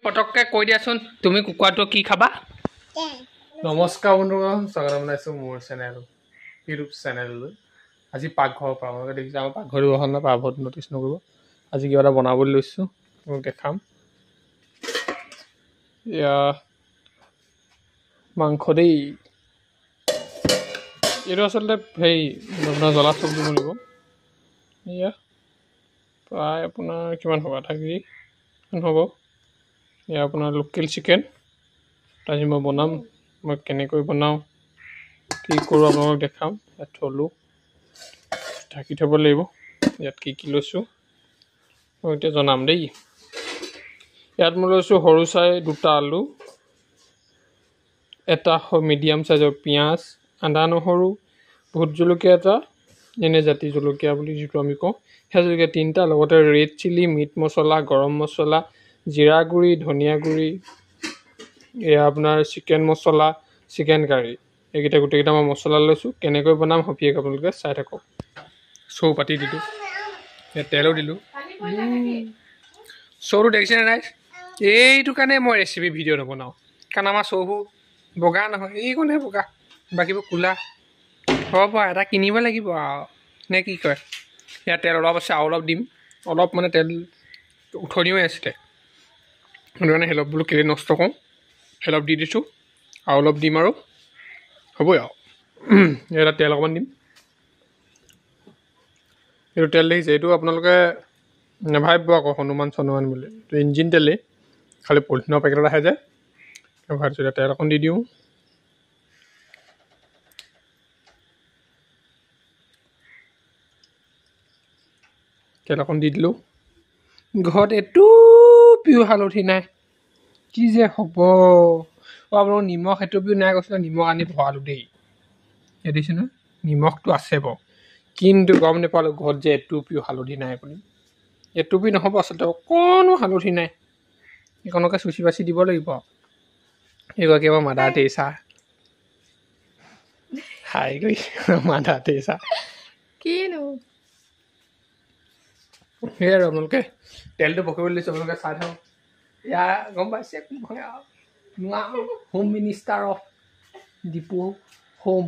পটককে কৈ দিয়াচোন তুমি কুকুৰাটো কি খাবা? নমস্কাৰ বন্ধুগণ, স্বাগতম জনাইছোঁ মোৰ চেনেল ইউটিউব চেনেললৈ। আজি পাকঘৰৰ পৰা আপোনালোকে দেখিছে আমাৰ পাকঘৰটো অহা নাই, পাকঘৰত নটিচ নকৰিব। আজি কিবা এটা বনাবলৈ লৈছোঁ, আপোনালোক দেখাম। এয়া মাংস দেই, এইটো আচলতে হেৰি আপোনাৰ জ্বলা চব দিব লাগিব। এয়া প্ৰায় আপোনাৰ কিমান হ'ব, আধা কেজি হ'ব। এয়া আপোনাৰ লোকেল চিকেন। আজি মই বনাম, মই কেনেকৈ বনাওঁ কি কৰোঁ আপোনালোকক দেখাম। ইয়াত থলোঁ, ঢাকি থ'ব লাগিব। ইয়াত কি লৈছোঁ মই এতিয়া জনাম দেই। ইয়াত মই লৈছোঁ সৰু চাই 2টা আলু, এটা মিডিয়াম চাইজৰ পিঁয়াজ, আদা নহৰু, ভোট জলকীয়া এটা, এনে জাতি জলকীয়া বুলি যিটো আমি কওঁ, সেই জলকীয়া 3টা, লগতে ৰেড চিলি, মিট মছলা, গৰম মছলা, জিৰা গুড়ি, ধনিয়া গুড়ি, এয়া আপোনাৰ চিকেন মছলা, চিকেন কাৰী, এইকেইটা গোটেইকেইটা মই মছলা লৈছোঁ। কেনেকৈ বনাম সফিয়াক আপোনালোকে চাই থাকক। চৌ পাতি দিলোঁ, তেলো দিলোঁ। চৌটো দেখিছেনে নাই? এইটো কাৰণে মই ৰেচিপি ভিডিঅ' নবনাওঁ, কাৰণ আমাৰ চৌবোৰ বগা নহয়, এইকণহে বগা, বাকীবোৰ ক'লা। হ'ব এটা কিনিব লাগিব আৰু নে কি কয়। ইয়াত তেল অলপ আছে, আৰু অলপ দিম। অলপ মানে তেল উঠনিও আছিলে, সেইটো কাৰণে অলপ বোলো কেলৈ নষ্ট কৰোঁ, অলপ দি দিছোঁ, আৰু অলপ দিম আৰু হ'বই আৰু। এটা তেল অকণমান দিম। এইটো তেল দেখিছে, এইটো আপোনালোকে নাভাবিব আকৌ হনুমান চনুমান বুলি, এইটো ইঞ্জিন তেলেই, খালি পলিথিনৰ পেকেটত আহে যে। ভাবিছোঁ এতিয়া তেল অকণ দি দিওঁ। তেল অকণ দি দিলোঁ। ঘৰত এইটো পিয়ৰ হালধি নাই, কি যে হ'ব। আপোনালোক নিমখ এটুপিও নাই কৈছিলে, নিমখ আনি ভৰালোঁ দেই। দেখিছে নহয়, নিমখটো আছে বাৰু, কিন্তু গম নাপালোঁ ঘৰত যে এটুপিও হালধি নাই বুলি। এটুপি নহ'ব আচলতে, অকণো হালধি নাই, এইকণকে চুচি বাচি দিব লাগিব। এইগৰাকী আমাৰ মাদাৰ টেৰেছা, হাই গৈ মাদাৰ টেৰেছা কিনো। সেয়াই আৰু আপোনালোকে তেলটো পকিবলৈ দিছোঁ, আপোনালোকে চাই থাকক। ইয়াৰ গম পাইছে কোন হয় আৰু, home minister of depot home.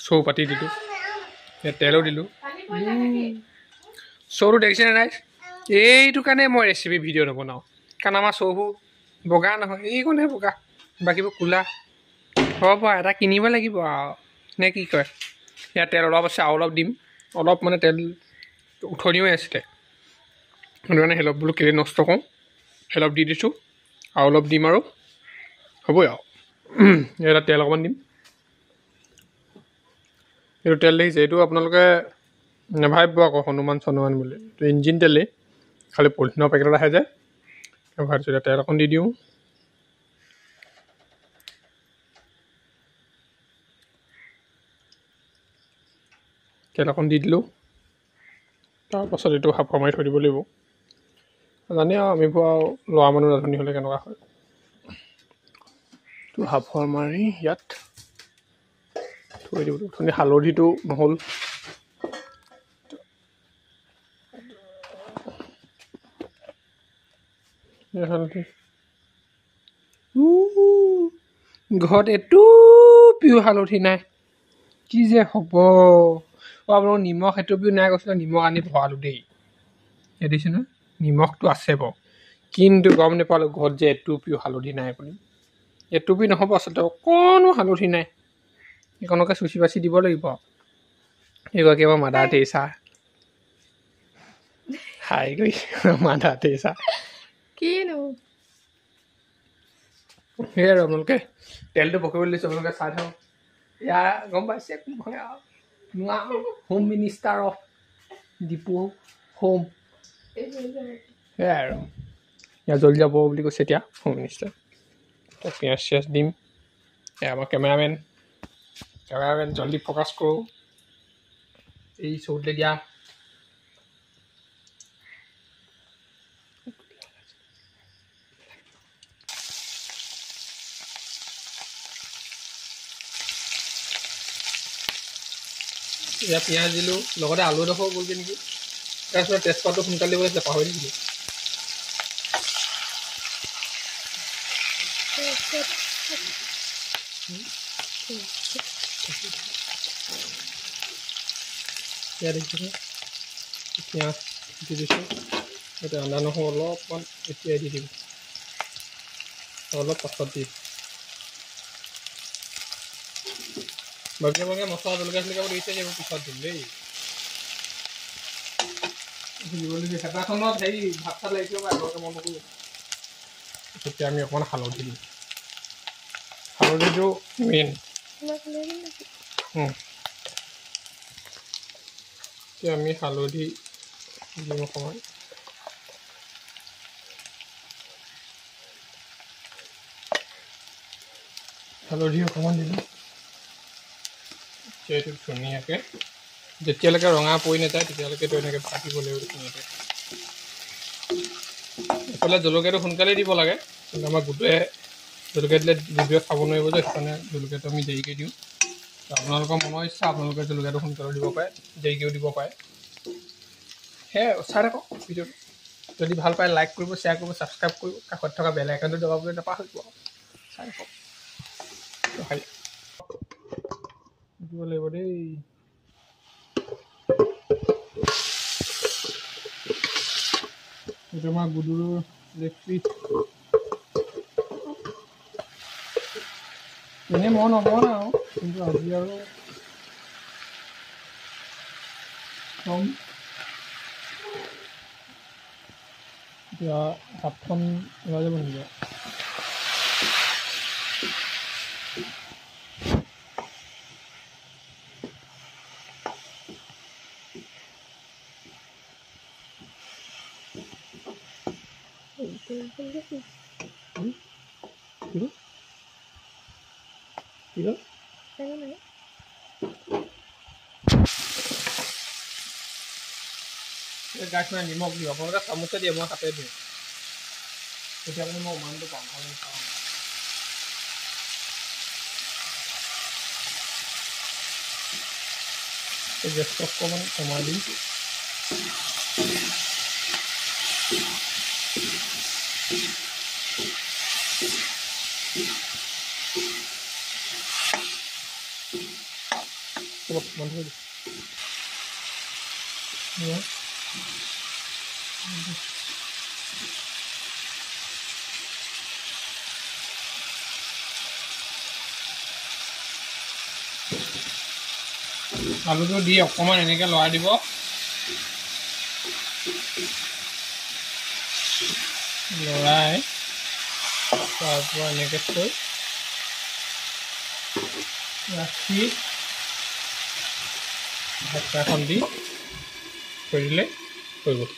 চৌ পাতি দিলোঁ, ইয়াত তেলো দিলোঁ। চৌটো দেখিছেনে নাই? এইটো কাৰণে মই ৰেচিপি ভিডিঅ' নবনাওঁ, কাৰণ আমাৰ চৌবোৰ বগা নহয়, এইকণহে বগা, বাকীবোৰ ক'লা। হ'ব এটা কিনিব লাগিব আৰু নে কি কয়। ইয়াত তেল অলপ আছে, আৰু অলপ দিম। অলপ মানে তেল উঠনিও আছিলে, সেইটো কাৰণে অলপ বোলো কেলৈ নষ্ট কৰোঁ, অলপ দি দিছোঁ, আৰু অলপ দিম আৰু হ'বই আৰু। এটা তেল অকণমান দিম। এইটো তেল দেখিছে, এইটো আপোনালোকে নাভাবিব আকৌ হনুমান চনুমান বুলি, এইটো ইঞ্জিন তেলেই, খালি পলিথিনৰ পেকেটত আহে যে। ভাবিছোঁ এতিয়া তেল অকণ দি দিওঁ। তেল অকণ দি দিলোঁ, তাৰপাছত এইটো সাফৰ মাৰি থৈ দিব লাগিব। জানে আৰু আমিবোৰ আৰু ল'ৰা মানুহ ৰান্ধনি হ'লে কেনেকুৱা হয়। এইটো সাফৰ মাৰি ইয়াত থৈ দিব। অথনি হালধিটো নহ'ল, হালধি ঘৰত এইটো পিয়ৰ হালধি নাই, কি যে হ'ব। আপোনালোক নিমখ এটুপিও নাই কৈছিলে, নিমখ আনি ভৰালোঁ দেই। দেখিছে নহয়, নিমখটো আছে বাৰু, কিন্তু গম নাপালোঁ ঘৰত যে এটুপিও হালধি নাই বুলি। এটুপি নহ'ব আচলতে, অকণো হালধি নাই, এইকণকে চুচি বাচি দিব লাগিব। এইগৰাকী আমাৰ মাদাৰ টেৰেছা, হাই গৈ মাদাৰ টেৰেছা কিনো। সেয়াই আৰু আপোনালোকে তেলটো পকিবলৈ দিছোঁ, আপোনালোকে চাই থাকক। ইয়াৰ গম পাইছে কোন হয় আৰু, home minister of depot home. সেয়াই আৰু, ইয়াত জ্বলি যাব বুলি কৈছে এতিয়া হোম মিনিষ্টাৰ। পিঁয়াজ চিয়াজ দিম। এয়া আমাৰ কেমেৰামেন জল্দি ফ'কাছ কৰোঁ। এই চৌতে দিয়া এতিয়া পিঁয়াজ দিলোঁ, লগতে আলু এডোখৰ গ'লগৈ নেকি। তাৰপিছত তেজপাতটো সোনকালে দিব লাগিছিলে, পাহৰি থাকিলোঁ। ইয়াত দেখিছে পিঁয়াজ দি দিছোঁ এতিয়া আদা নহৰু অলপমান এতিয়াই দি দিম অলপ পাছত দি বাকী মছলা জলকীয়া চলকীয়া দিছে এইবোৰ পিছত দিম দেই দিবলগীয়া হেতাখনত হেৰি ভাত চাত লাগিছে আগতে মন নকৰিব তেতিয়া আমি অকণমান হালধি দিম হালধিটো মেইন এতিয়া আমি হালধি দিম অকণমান হালধি অকণমান দিলোঁ এইটো ধুনীয়াকৈ যেতিয়ালৈকে ৰঙা পৰি নাযায় তেতিয়ালৈকেতো এনেকৈ ভাজিব লাগিব ধুনীয়াকৈ এইফালে জলকীয়াটো সোনকালে দিব লাগে কিন্তু আমাৰ গোটেই জলকীয়া দিলে গোটেই খাব নোৱাৰিব যে সেইকাৰণে জলকীয়াটো আমি দেৰিকৈ দিওঁ আপোনালোকৰ মনৰ ইচ্ছা আপোনালোকে জলকীয়াটো সোনকালে দিব পাৰে দেৰিকৈও দিব পাৰে সেয়াই চাই থাকক ভিডিঅ'টো যদি ভাল পায় লাইক কৰিব শ্বেয়াৰ কৰিব ছাবস্ক্ৰাইব কৰিব কাষত থকা বেল আইকনটো দবাবলৈ নাপাহৰিব চাই থাকক দিব লাগিব দেই এইটো আমাৰ গুদুৰৰ লেগ পিচ এনেই মই নবনাওঁ কিন্তু আজি আৰু কম এতিয়া হাতখন ওলাই যাব নেকি গাছ মানে নিমখ দিওঁ আপোনালোকে চামুচে দিয়ে মই হাতে দিওঁ তেতিয়া মানে মই উমানটো পাওঁ গেছটো অকণমান কমাই দিম বন্ধ কৰি দিম আলুটো দি অকণমান এনেকৈ লৰাই দিব লৰাই তাৰপৰা এনেকৈ থৈ ৰাখি ঢাকনাখন দি থৈ দিলে হৈ গ'ল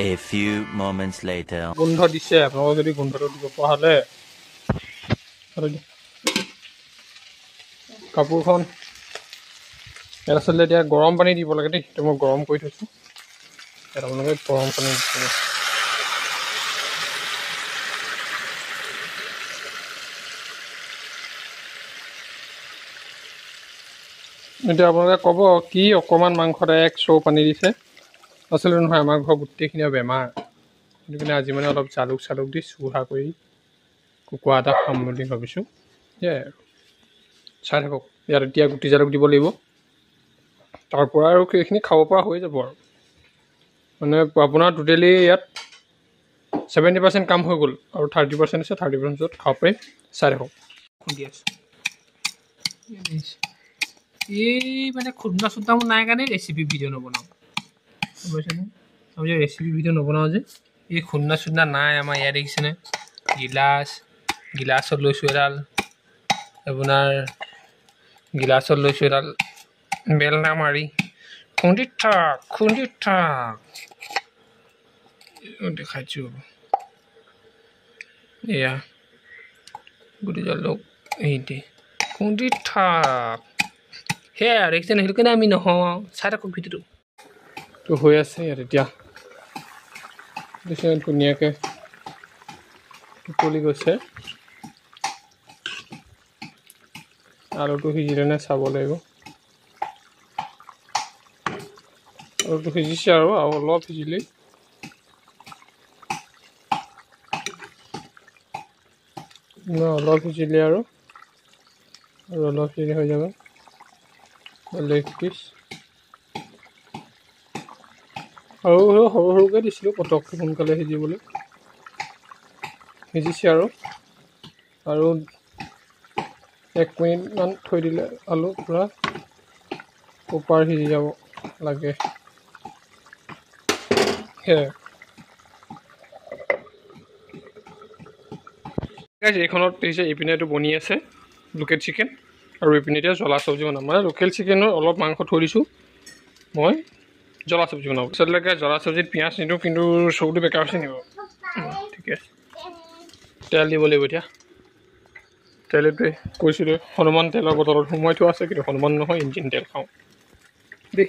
A few moments later. গোন্ধ দিছে আপোনালোকে যদি গোন্ধটো দিব পৰা হ'লে কাপোৰখন ইয়াত আচলতে এতিয়া গৰম পানী দিব লাগে দেই সেইটো মই গৰম কৰি থৈছোঁ ইয়াত আপোনালোকে গৰম পানী দিব এতিয়া আপোনালোকে ক'ব কি অকণমান মাংসত এক চৌ পানী দিছে আচলতে নহয় আমাৰ ঘৰ গোটেইখিনি বেমাৰ সেইটো কাৰণে আজি মানে অলপ জালুক চালুক দি চুহা কৰি কুকুৰা এটা খাম বুলি ভাবিছোঁ সেয়াই আৰু চাই থাকক ইয়াত এতিয়া গুটি জালুক দিব লাগিব তাৰপৰা আৰু সেইখিনি খাব পৰা হৈ যাব আৰু মানে আপোনাৰ টোটেলি ইয়াত 70% কাম হৈ গ'ল আৰু 30% আছে 30% খাব পাৰিম চাই থাকক খুন্দি আছোঁ এই মানে খুন্দা চুন্দা মোৰ নাই কাৰণে ৰেচিপি ভিডিঅ' নবনাওঁ বুজিছেনে আমি যে ৰেচিপি ভিডিঅ' নবনাওঁ যে এই খুন্দা চুন্দা নাই আমাৰ ইয়াত দেখিছেনে গিলাচত লৈছোঁ এডাল আপোনাৰ গিলাচত লৈছোঁ এডাল বেলনা মাৰি খুন্দি থাক দেখাইছোঁ এয়া গুটি জালুক এইটি খুন্দি থাক সেয়াই আৰু দেখিছেনে সেইটো কাৰণে আমি নহওঁ চাই থাকক ভিডিঅ'টো তো হৈ আছে ইয়াত এতিয়া দেখিছে ধুনীয়াকৈ উতলি গৈছে আলুটো সিজিলেনে চাব লাগিব আলুটো সিজিছে আৰু অলপ সিজিলেই অলপ সিজিলে আৰু অলপ সিজি হৈ যাব লেগ পিচ সৰু সৰুকৈ দিছিলোঁ পটককৈ সোনকালে সিজিবলৈ সিজিছে আৰু 1 মিনিটমান থৈ দিলে আলু পূৰা প্ৰপাৰ সিজি যাব লাগে সেয়াই এইখনত দেখিছে ইপিনে এইটো বনি আছে লোকেল চিকেন আৰু ইপিনে এতিয়া জ্বলা চব্জি বনাম মানে লোকেল চিকেনৰ অলপ মাংস থৈ দিছোঁ মই জ্বলা চব্জি বনাব পিছতলৈকে জ্বলা চব্জিত পিঁয়াজ নিদিওঁ কিন্তু চৌটো বেকাৰ হৈছে নিব ঠিকে আছে তেল দিব লাগিব এতিয়া তেলটোৱে কৈছিলোঁ হনুমান তেলৰ বটলত সোমোৱাই থোৱা আছে কিন্তু হনুমান নহয় ইঞ্জিন তেল খাওঁ দেই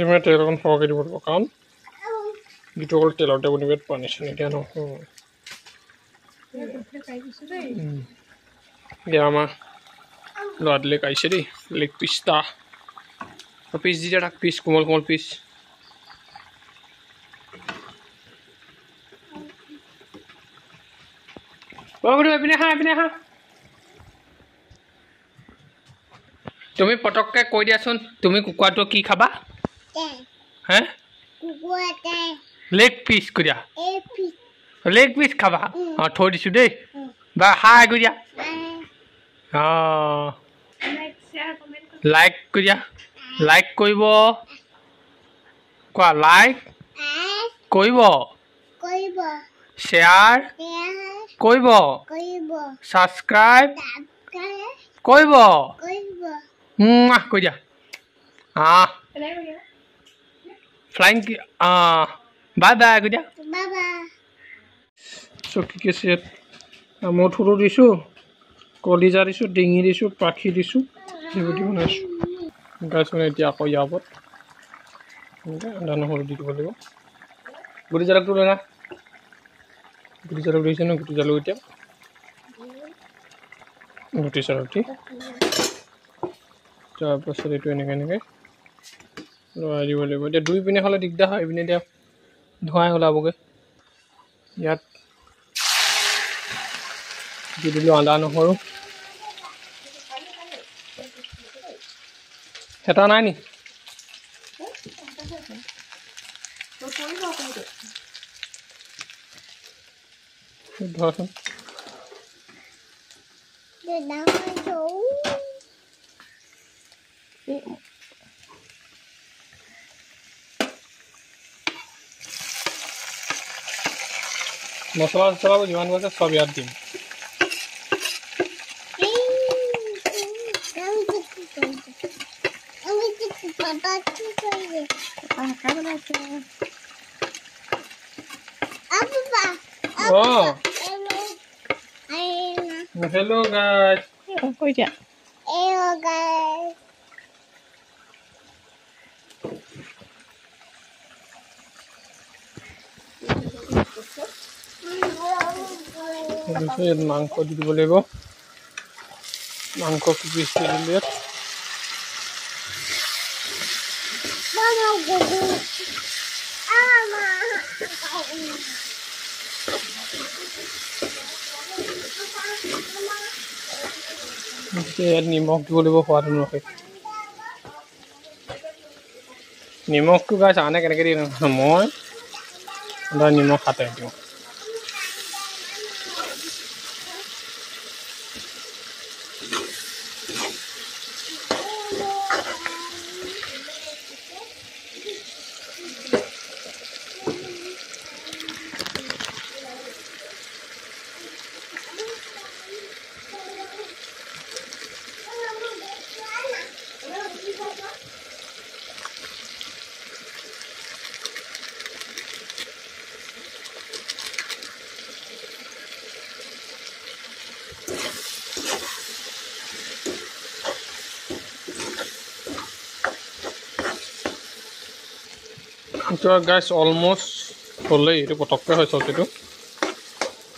মানে তেল অকণ সৰহকৈ দিব লাগিব কাৰণ যিটো অকল তেলতে বনিব পানী চানী এতিয়া নহয় এতিয়া আমাৰ ল'ৰাটোলৈ আহিছে দেই লেগ পিচটা পিচ দি দিয়া তাক পিচ কোমল কোমল পিচ এইপিনে হা তুমি পটককৈ কৈ দিয়াচোন তুমি কুকুৰাটো কি খাবা হে লেগ পিচ কৈ দিয়া লেগ পিচ খাবা অঁ থৈ দিছোঁ দেই বা হাই কৈ দিয়া অঁ লাইক কৈ দিয়া লাইক কৰিব কোৱা লাইক কৰিব শ্বেয়াৰ কৰিব ছাবস্ক্ৰাইব কৰিব কৈ দিয়া ফ্লাইং বাই বাই কৈ দিয়া চব কি আছে ইয়াত আমৰ থুৰো দিছোঁ কলিজা দিছোঁ ডিঙি দিছোঁ পাখি দিছোঁ সেইবোৰ দি বনাইছোঁ গাছ মানে এতিয়া আকৌ ইয়াৰ ওপৰত এনেকৈ আদা নহৰু দি দিব লাগিব গুটি জালুকটো লৈ না গুটি জালুক দিছে ন গুটি জালুক এতিয়া গুটি জালুক দি তাৰপাছত এইটো এনেকৈ লৰাই দিব লাগিব এতিয়া দুই পিনে হ'লে দিগদাৰ হয় এইপিনে এতিয়া ধোঁৱাই ওলাবগৈ ইয়াত দি দিলোঁ আদা নহৰু হেতা নাই নি ধৰচোন মছলা চছলাবোৰ যিমানবোৰ আছে চব ইয়াত দিম Hello guys. Ôi dạ. Hello guys. মাংস দি দিব লাগিব মাংস পিচ দি দিলে নিমখ দিব লাগিব সোৱাদ অনুসৰি নিমখটো গাইছ আনে কেনেকৈ দিয়ে মই নিমখ হাতে দিওঁ তো গাইছ অলমষ্ট হ'লেই এইটো পটককৈ হয় চব্জিটো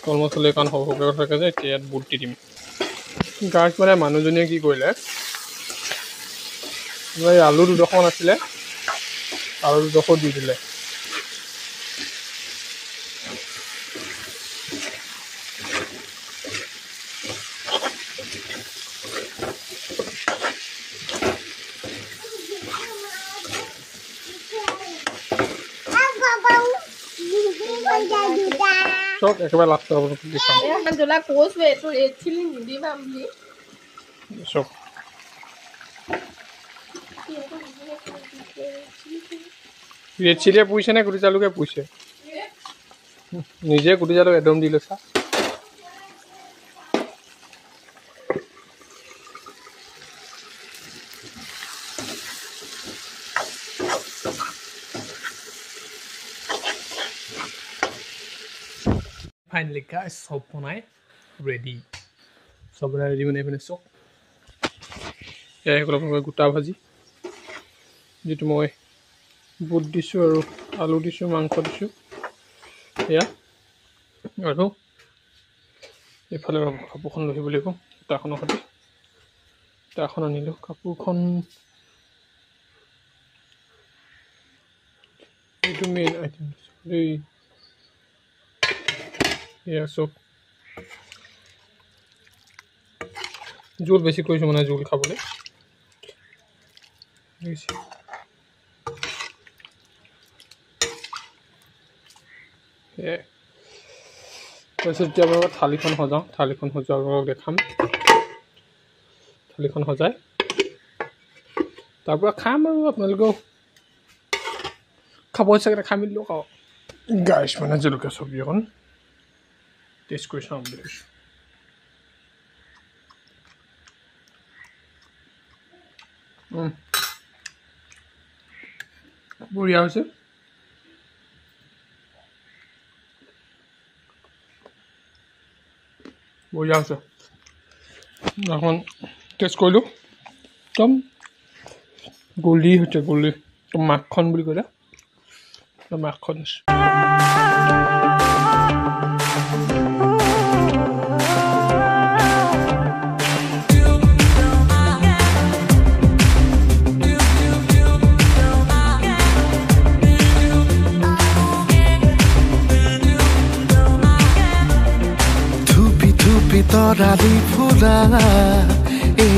অলমষ্ট হ'লেই কাৰণ সৰু সৰুকৈ থাকে যে এতিয়া ইয়াত বুট দি দিম গাইছ মানে মানুহজনীয়ে কি কৰিলে এই আলু দুডোখৰমান আছিলে আলু দুডোখৰ দি দিলে চব একেবাৰে লাষ্ট আপোনালোকক দি চাম জ্বলা কৈছোৱে এইটো ৰেড চিলি নিদিবা বুলি চব ৰেড চিলিয়ে পুৰিছে নে গুটি জালুকে পুৰিছে নিজে গুটি জালুক একদম দি লৈছা ফাইনেলি গাইছ চব বনাই ৰেডি চব বনাই ৰেডি মানে এইপিনে চব এয়া হ'ল আপোনালোকৰ গোটা ভাজি যিটো মই বুট দিছোঁ আৰু আলু দিছোঁ মাংস দিছোঁ এয়া আৰু এইফালে কাপোৰখন লৈ আহিব লাগিব সূতাখনৰ সৈতে সূতাখন আনিলোঁ কাপোৰখন এইটো মেইন আইটেম দেই এয়া চব জোল বেছি কৰিছোঁ মানে জোল খাবলৈ তাৰপিছত এতিয়া আপোনালোকৰ থালিখন সজাওঁ থালিখন সজোৱা আপোনালোকক দেখাম থালিখন সজাই তাৰপৰা খাম আৰু আপোনালোকেও খাব ইচ্ছা খাই মেলি লওক আৰু গাইছ মানে জলকীয়া চব্জি অকণ টেষ্ট কৰি চাওঁ বুলি ভাবিছোঁ বঢ়িয়া হৈছে বঢ়িয়া হৈছে এখন টেষ্ট কৰিলোঁ একদম গলি হৈছে গলি মাখন বুলি ক'লে মাখন তৰালি ফুৰা এই